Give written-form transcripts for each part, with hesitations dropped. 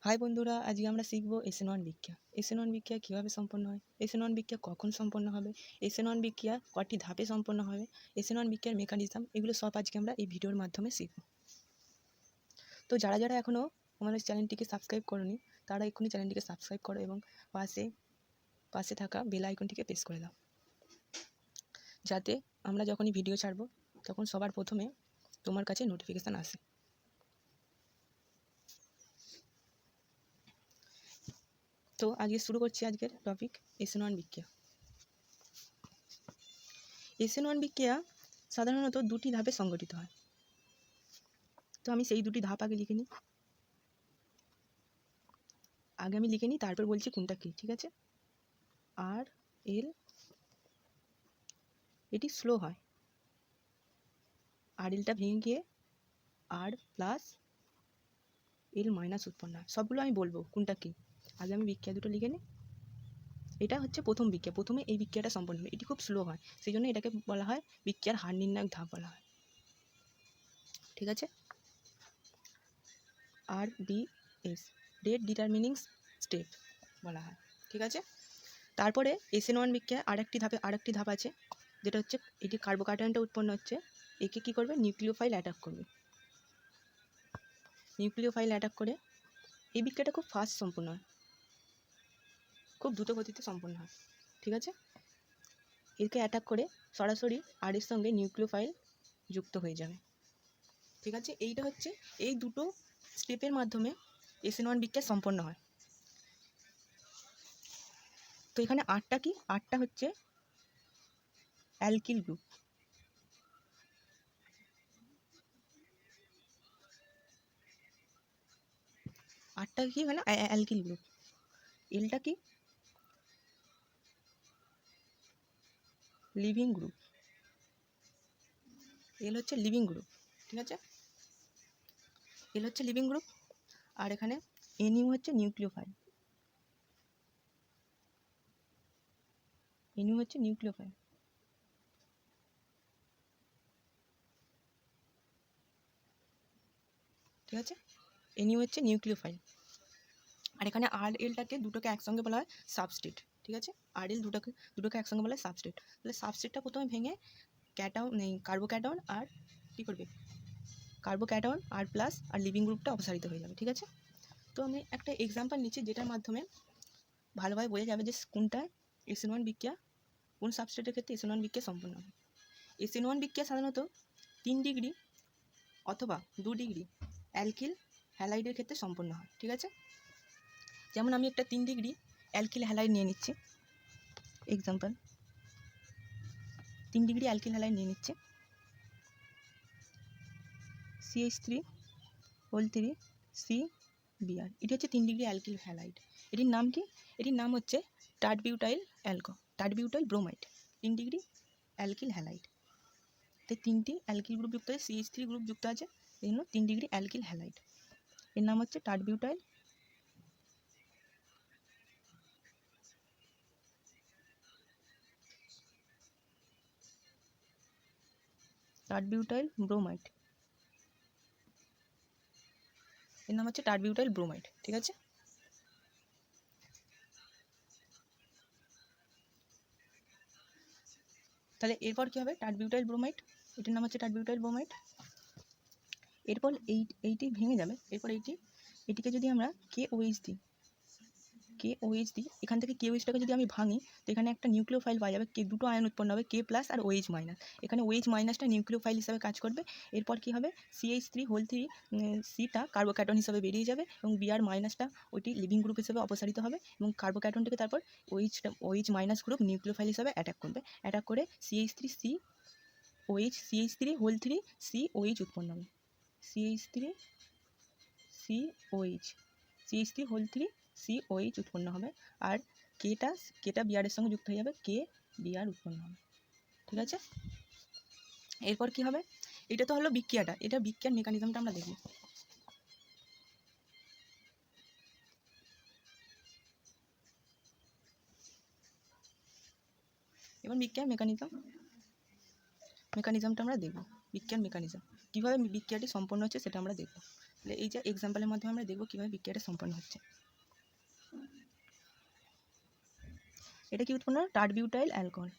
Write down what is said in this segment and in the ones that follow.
High বন্ধুরা, আজকে আমরা শিখব এসএন1 বিক্রিয়া। এসএন1 বিক্রিয়া কীভাবে সম্পন্ন হয়, এসএন1 বিক্রিয়া কখন সম্পন্ন হবে, এসএন1 বিক্রিয়া কটি ধাপে সম্পন্ন হবে, এসএন1 বিক্রিয়ার মেকানিজম, এগুলো সব আজকে আমরা এই ভিডিওর মাধ্যমে শিখব। তো যারা যারা এখনও আমাদের চ্যানেলটিকে সাবস্ক্রাইব করোনি তারা এক্ষুনি চ্যানেলটিকে সাবস্ক্রাইব করো এবং পাশে থাকা বেল আইকনটিকে প্রেস করে দাও, যাতে আমরা যখনই ভিডিও ছাড়ব তখন সবার প্রথমে তোমার কাছে নোটিফিকেশান আসে। তো আজকে শুরু করছি আজকের টপিক এসএন1 বিক্রিয়া। এসএন1 বিক্রিয়া সাধারণত দুটি ধাপে সংঘটিত হয়। তো আমি সেই দুটি ধাপ আগে লিখে নিই, তারপর বলছি কোনটা কী, ঠিক আছে। আর এল এটি স্লো হয়, আর এলটা ভেঙে গিয়ে আর প্লাস এল মাইনাস উৎপন্ন হয়। সবগুলো আমি বলবো কোনটা কী, আগে আমি বিক্রিয়া দুটো লিখে নিই। এটা হচ্ছে প্রথম বিক্রিয়া, প্রথমে এই বিক্রিয়াটা সম্পন্ন হবে, এটি খুব স্লো হয়, সেই জন্য এটাকে বলা হয় বিক্রিয়ার হার নির্ণায়ক ধাপ বলা হয়, ঠিক আছে। আর ডিএস, রেট ডিটারমিনিং স্টেপ বলা হয়, ঠিক আছে। তারপরে এসএন1 বিক্রিয়া আরেকটি ধাপ আছে, যেটা হচ্ছে এটি কার্বোকাটায়নটা উৎপন্ন হচ্ছে, একে কী করবে, নিউক্লিওফাইল অ্যাটাক করবে। নিউক্লিওফাইল অ্যাটাক করে এই বিক্রিয়াটা খুব ফাস্ট সম্পূর্ণ হয়, খুব দ্রুত গতিতে সম্পন্ন হয়, ঠিক আছে। একে অ্যাটাক করে সরাসরি আর এর সঙ্গে নিউক্লিওফাইল যুক্ত হয়ে যাবে, ঠিক আছে। এইটা হচ্ছে এই দুটো স্টেপের মাধ্যমে এসএন1 বিক্রিয়া সম্পন্ন হয়। তো এখানে আটটা কি, আটটা হচ্ছে অ্যালকিল গ্রুপ, আটটা কি এখানে অ্যালকিল গ্রুপ। এলটা কি, লিভিং গ্রুপ, এল হচ্ছে লিভিং গ্রুপ, ঠিক আছে। এল হচ্ছে লিভিং গ্রুপ, আর এখানে এনইউ হচ্ছে নিউক্লিওফাইল, এনইউ হচ্ছে নিউক্লিওফাইল, ঠিক আছে। এনইউ হচ্ছে নিউক্লিওফাইল, আর এখানে আর এলটাকে দুটোকে একসঙ্গে বলা হয় সাবস্ট্রেট, ঠিক আছে। আর এল দুটোকে একসঙ্গে বলা হয় সাবস্ট্রেট। তাহলে সাবস্ট্রেটটা প্রথমে ভেঙে কার্বোক্যাটায়ন আর কী করবে, কার্বোক্যাটায়ন আর প্লাস আর লিভিং গ্রুপটা অপসারিত হয়ে যাবে, ঠিক আছে। তো আমি একটা এক্সাম্পল নিচ্ছি, যেটার মাধ্যমে ভালোভাবে বোঝা যাবে যে কোনটায় এসএন1 বিক্রিয়া, কোন সাবস্ট্রেটের ক্ষেত্রে এসএন1 বিক্রিয়া সম্পন্ন হবে। এসএন1 বিক্রিয়া সাধারণত 3 ডিগ্রি অথবা 2 ডিগ্রি অ্যালকিল হ্যালাইডের ক্ষেত্রে সম্পন্ন হয়, ঠিক আছে। যেমন আমি একটা 3 ডিগ্রি অ্যালকিল হ্যালাইড নিয়ে নিচ্ছি, এক্সাম্পল 3 ডিগ্রি অ্যালকিল হ্যালাইড নিয়ে নিচ্ছি, CH3 CBr, এটি হচ্ছে 3 ডিগ্রি অ্যালকিল হ্যালাইড। এটির নাম কি, এটির নাম হচ্ছে টার্টবিউটাইল ব্রোমাইড, 3 ডিগ্রি অ্যালকিল হ্যালাইড। তাই 3টি অ্যালকিল গ্রুপ যুক্ত আছে, CH3 গ্রুপ যুক্ত আছে, এই জন্য 3 ডিগ্রি অ্যালকিল হ্যালাইড। এর নাম হচ্ছে টার্টবিউটাইল ব্রোমাইড, এর নাম হচ্ছে টার্টবিউটাইল ব্রোমাইড, ঠিক আছে। তাহলে এরপর কী হবে, টার্টবিউটাইল ব্রোমাইড, এটির নাম হচ্ছে টার্টবিউটাইল ব্রোমাইড। এরপর এইটি ভেঙে যাবে, এরপর এটিকে যদি আমরা KOH দিই, এখান থেকে KOHটাকে যদি আমি ভাঙি, তো এখানে একটা নিউক্লিওফাইল পাওয়া যাবে, দুটো আয়ন উৎপন্ন হবে, K প্লাস আর OH মাইনাস। এখানে OH মাইনাসটা নিউক্লিওফাইল হিসাবে কাজ করবে। এরপর কি হবে, CH3 সিটা কার্বোক্যাটন হিসাবে বেরিয়ে যাবে এবং Br মাইনাসটা ওইটি লিভিং গ্রুপ হিসেবে অপসারিত হবে এবং কার্বোক্যাটনটাকে তারপর OH মাইনাস গ্রুপ নিউক্লিওফাইল হিসাবে অ্যাটাক করে CH3 উৎপন্ন হবে, CH3 উৎপন্ন হবে, আর কেটা বিআরের সঙ্গে যুক্ত হয়ে যাবে, KBr উৎপন্ন হবে, ঠিক আছে। এরপর কি হবে, এটা তো হলো বিক্রিয়াটা, এটা বিক্রিয়ার মেকানিজমটা আমরা দেখব। এবার বিক্রিয়ার মেকানিজমটা আমরা দেখব, বিক্রিয়ার মেকানিজম কীভাবে বিক্রিয়াটি সম্পন্ন হচ্ছে সেটা আমরা দেখব। তাহলে এই যে এক্সাম্পলের মাধ্যমে আমরা দেখব কীভাবে বিক্রিয়াটা সম্পন্ন হচ্ছে। এটা কি উৎপন্ন হয়? টারবিউটাইল অ্যালকোহল।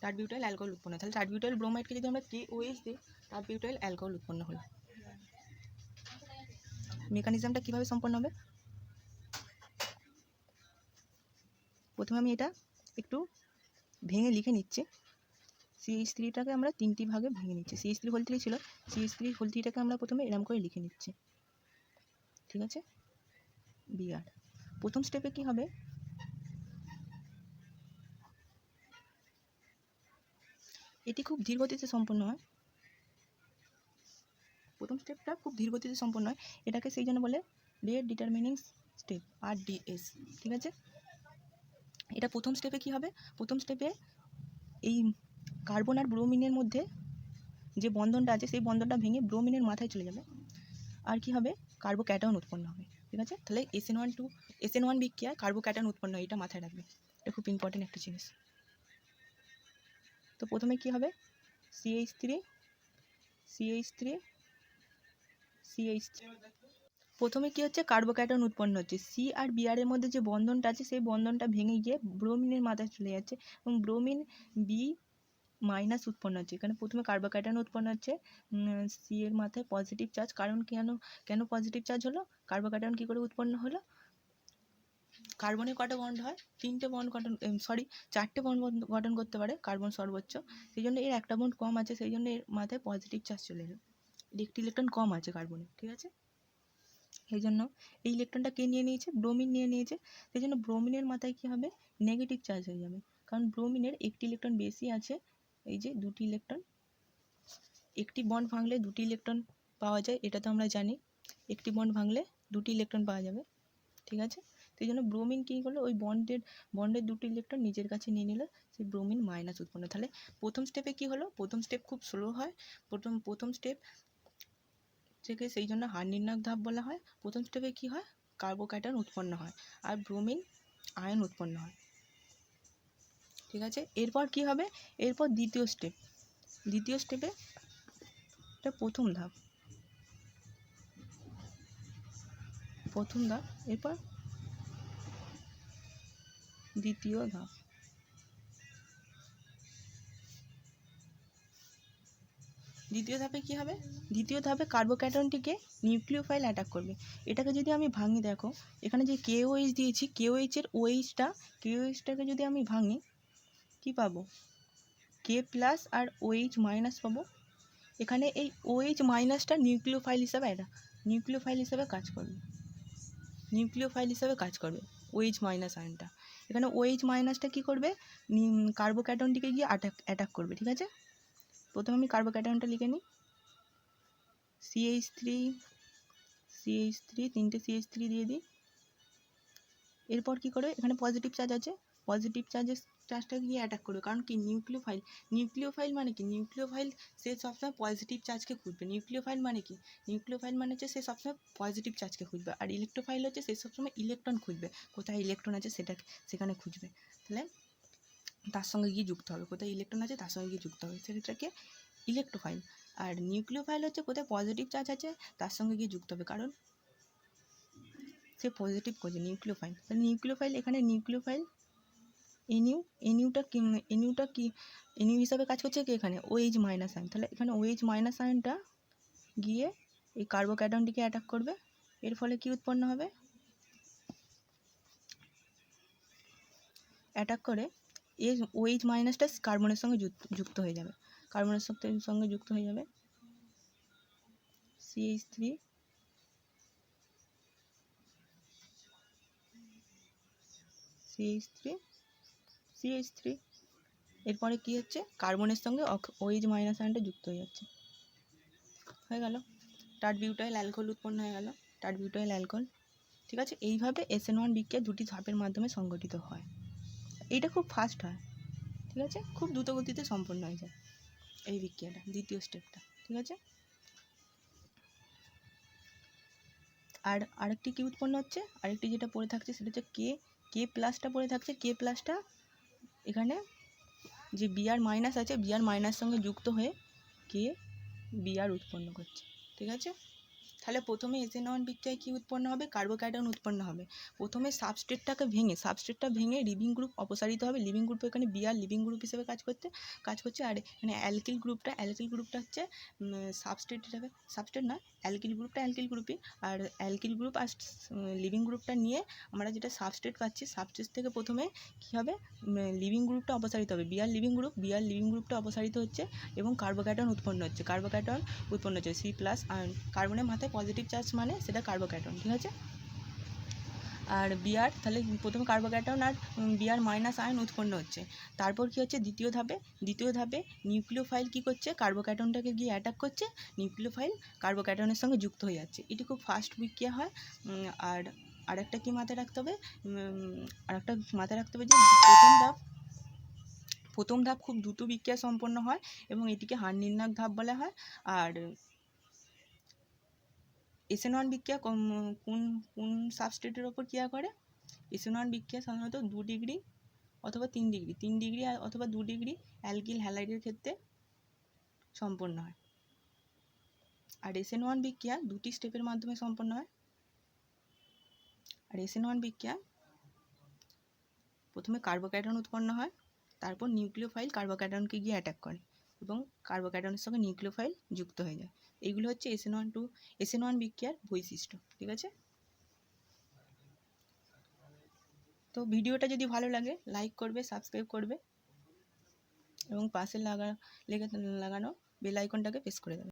টারবিউটাইল অ্যালকোহল উৎপন্ন হয়। তাহলে টারবিউটাইল ব্রোমাইডকে যদি আমরা KOH দিই, টারবিউটাইল অ্যালকোহল উৎপন্ন হলো। মেকানিজমটা কীভাবে সম্পন্ন হবে? প্রথমে আমি এটা একটু ভেঙে লিখে নিচ্ছি। CH3টাকে আমরা 3টি ভাগে ভেঙে নিচ্ছি। CH3 ছিল, CH3টাকে আমরা প্রথমে এরম করে লিখে নিচ্ছি, ঠিক আছে। Br প্রথম স্টেপে কি হবে? এটি খুব ধীর গতিতে সম্পন্ন হয়। প্রথম স্টেপটা খুব ধীর গতিতে সম্পন্ন হয়, এটাকে সেই জন্য বলে রেট ডিটারমিনিং স্টেপ, RDS, ঠিক আছে। এটা প্রথম স্টেপে কি হবে? প্রথম স্টেপে এই কার্বন আর ব্রোমিনের মধ্যে যে বন্ধনটা আছে সেই বন্ধনটা ভেঙে ব্রোমিনের মাথায় চলে যাবে, আর কি হবে? কার্বোক্যাটায়ন উৎপন্ন হবে, ঠিক আছে। তাহলে SN1 বিক্রিয়ায় কার্বোক্যাটায়ন উৎপন্ন হয়, এটা মাথায় রাখবে, এটা খুব ইম্পর্টেন্ট একটা জিনিস। তো প্রথমে কি হবে? CH3 প্রথমে কি হচ্ছে? কার্বোক্যাটায়ন উৎপন্ন হচ্ছে। সি আর বিআর এর মধ্যে যে বন্ধনটা আছে সেই বন্ধনটা ভেঙে গিয়ে ব্রোমিনের মাথায় চলে যাচ্ছে এবং ব্রোমিন বি মাইনাস উৎপন্ন হচ্ছে। এখানে প্রথমে কার্বোক্যাটায়ন উৎপন্ন হচ্ছে, সি এর মাথায় পজিটিভ চার্জ। কারণ কেন পজিটিভ চার্জ হলো? কার্বোক্যাটায়ন কী করে উৎপন্ন হলো? কার্বনের কটা বন্ড হয়? 3টে বন্ড গঠন, 4টে বন্ড গঠন করতে পারে কার্বন সর্বোচ্চ, সেই জন্য এর একটা বন্ড কম আছে, সেই জন্য এর মাথায় পজিটিভ চার্জ চলে এলো। একটি ইলেকট্রন কম আছে কার্বনে, ঠিক আছে। এই জন্য এই ইলেকট্রনটা কে নিয়ে নিয়েছে? ব্রোমিন নিয়ে নিয়েছে, সেই জন্য ব্রোমিনের মাথায় কী হবে? নেগেটিভ চার্জ হয়ে যাবে, কারণ ব্রোমিনের একটি ইলেকট্রন বেশি আছে। এই যে দুটি ইলেকট্রন, একটি বন্ড ভাঙলে দুটি ইলেকট্রন পাওয়া যায়, এটা তো আমরা জানি। একটি বন্ড ভাঙলে দুটি ইলেকট্রন পাওয়া যাবে, ঠিক আছে। সেই জন্য ব্রোমিন কী করলো? ওই বন্ডের দুটি ইলেকট্রন নিজের কাছে নিয়ে নিল, সেই ব্রোমিন মাইনাস উৎপন্ন। তাহলে প্রথম স্টেপে কী হলো? প্রথম স্টেপ খুব স্লো হয়। প্রথম স্টেপ থেকে, সেই জন্য হার নির্ণায়ক ধাপ বলা হয়। প্রথম স্টেপে কী হয়? কার্বোক্যাটায়ন উৎপন্ন হয় আর ব্রোমিন আয়ন উৎপন্ন হয়, ঠিক আছে। এরপর কি হবে? এরপর দ্বিতীয় স্টেপে এটা প্রথম ধাপ, এরপর দ্বিতীয় ধাপ। দ্বিতীয় ধাপে কি হবে? দ্বিতীয় ধাপে কার্বোক্যাটায়নটিকে নিউক্লিওফাইল অ্যাটাক করবে। এটাকে যদি আমি ভাঙি, দেখো এখানে যে KOH দিয়েছি, KOH-এর KOH-টাকে যদি আমি ভাঙি, কি পাবো? K প্লাস আর OH মাইনাস পাবো। এখানে এই OH মাইনাসটা নিউক্লিওফাইল হিসাবে কাজ করবে, OH মাইনাস আয়নটা। এখানে OH মাইনাসটা কী করবে? কার্বোক্যাটায়নটিকে গিয়ে অ্যাটাক করবে, ঠিক আছে। প্রথমে আমি কার্বোক্যাটায়নটা লিখে নিই। CH3 3টে CH3 দিয়ে দিই। এরপর কী করবে? এখানে পজিটিভ চার্জ আছে, পজিটিভ চার্জটাকে গিয়ে অ্যাটাক করবে, কারণ কি? নিউক্লিওফাইল মানে কি? নিউক্লিওফাইল সে সবসময় পজিটিভ চার্জকে খুঁজবে। নিউক্লিওফাইল মানে কি? নিউক্লিওফাইল মানে হচ্ছে সে সবসময় পজিটিভ চার্জকে খুঁজবে, আর ইলেকট্রোফাইল হচ্ছে সে সবসময় ইলেকট্রন খুঁজবে, কোথায় ইলেকট্রন আছে সেখানে খুঁজবে। তাহলে তার সঙ্গে গিয়ে যুক্ত হবে, কোথায় ইলেকট্রন আছে তার সঙ্গে গিয়ে যুক্ত হবে, সেটাকে ইলেকট্রোফাইল। আর নিউক্লিওফাইল হচ্ছে কোথায় পজিটিভ চার্জ আছে তার সঙ্গে গিয়ে যুক্ত হবে, কারণ সে পজিটিভ খোঁজে, নিউক্লিওফাইল। তাহলে নিউক্লিওফাইল, এখানে নিউক্লিওফাইল এনিউটা কি এনিউ হিসাবে কাজ করছে কি? এখানে OH মাইনাস আয়ন। তাহলে এখানে OH মাইনাস আয়নটা গিয়ে এই কার্বোক্যাটায়নটিকে অ্যাটাক করবে, এর ফলে কি উৎপন্ন হবে? অ্যাটাক করে এই OH মাইনাসটা কার্বনের সঙ্গে যুক্ত হয়ে যাবে, CH3 এরপরে কি হচ্ছে? কার্বনের সঙ্গে OH মাইনাস আয়নটা যুক্ত হয়ে যাচ্ছে, হয়ে গেল টারবিউটাইল অ্যালকোহল উৎপন্ন হয়ে গেল, টারবিউটাইল অ্যালকোহল, ঠিক আছে। এইভাবে SN1 বিক্রিয়া দুটি ধাপের মাধ্যমে সংঘটিত হয়। এইটা খুব ফাস্ট হয়, ঠিক আছে, খুব দ্রুত গতিতে সম্পন্ন হয়ে যায় এই বিক্রিয়াটা, দ্বিতীয় স্টেপটা, ঠিক আছে। আর আরেকটি কি উৎপন্ন হচ্ছে? আরেকটি যেটা পড়ে থাকছে সেটা হচ্ছে কে প্লাসটা পড়ে থাকছে, কে প্লাসটা এখানে যে বিআর মাইনাস আছে, বিআর মাইনাস সঙ্গে যুক্ত হয়ে কে বিআর উৎপন্ন করছে। ঠিক আছে, তাহলে প্রথমে SN1 বিক্রিয়ায় কী উৎপন্ন হবে, কার্বোক্যাটায়ন উৎপন্ন হবে। প্রথমে সাবস্ট্রেটটা ভেঙে লিভিং গ্রুপ অপসারিত হবে। লিভিং গ্রুপ এখানে বিআর লিভিং গ্রুপ হিসেবে কাজ করছে। আর এখানে অ্যালকিল গ্রুপটা হচ্ছে সাবস্ট্রেট হিসাবে, সাবস্ট্রেট না, অ্যালকিল গ্রুপই। আর অ্যালকিল গ্রুপ আর লিভিং গ্রুপটা নিয়ে আমরা যেটা সাবস্ট্রেট পাচ্ছি, সাবস্ট্রেট থেকে প্রথমে কী হবে, লিভিং গ্রুপটা অপসারিত হবে, বিআর লিভিং গ্রুপটা অপসারিত হচ্ছে এবং কার্বোক্যাটায়ন উৎপন্ন হচ্ছে। সি প্লাস আয়ন, কার্বনের মাথায় পজিটিভ চার্জ মানে সেটা কার্বোক্যাটায়ন। ঠিক আছে, আর বিআর, তাহলে প্রথমে কার্বোক্যাটায়ন আর বিআর মাইনাস আয়ন উৎপন্ন হচ্ছে। তারপর কী হচ্ছে, দ্বিতীয় ধাপে নিউক্লিওফাইল কী করছে, কার্বোক্যাটায়নটাকে গিয়ে অ্যাটাক করছে, নিউক্লিওফাইল কার্বোক্যাটায়নের সঙ্গে যুক্ত হয়ে যাচ্ছে। এটি খুব ফাস্ট বিক্রিয়া হয়। আর আরেকটা কি মাথায় রাখতে হবে, যে প্রথম ধাপ খুব দ্রুত বিক্রিয়া সম্পন্ন হয় এবং এটিকে হার নির্ণায়ক ধাপ বলা হয়। আর SN1 বিক্রিয়া কোন সাবস্ট্রেটের ওপর ক্রিয়া করে, SN1 বিক্রিয়া সাধারণত 2 ডিগ্রি অথবা 3 ডিগ্রি অথবা 2 ডিগ্রি অ্যালকিল হ্যালাইডের ক্ষেত্রে সম্পন্ন হয়। আর SN1 বিক্রিয়া দুটি স্টেপের মাধ্যমে সম্পন্ন হয়। আর SN1 বিক্রিয়া প্রথমে কার্বোক্যাটায়ন উৎপন্ন হয়, তারপর নিউক্লিওফাইল কার্বোক্যাটায়নকে গিয়ে অ্যাটাক করে এবং কার্বোক্যাটায়নের সঙ্গে নিউক্লিওফাইল যুক্ত হয়ে যায়। এইগুলো হচ্ছে SN1 বিক্রিয়ার বৈশিষ্ট্য। ঠিক আছে, তো ভিডিওটা যদি ভালো লাগে লাইক করবে, সাবস্ক্রাইব করবে এবং পাশে লাগানো বেল আইকনটাকে প্রেস করে দেবে।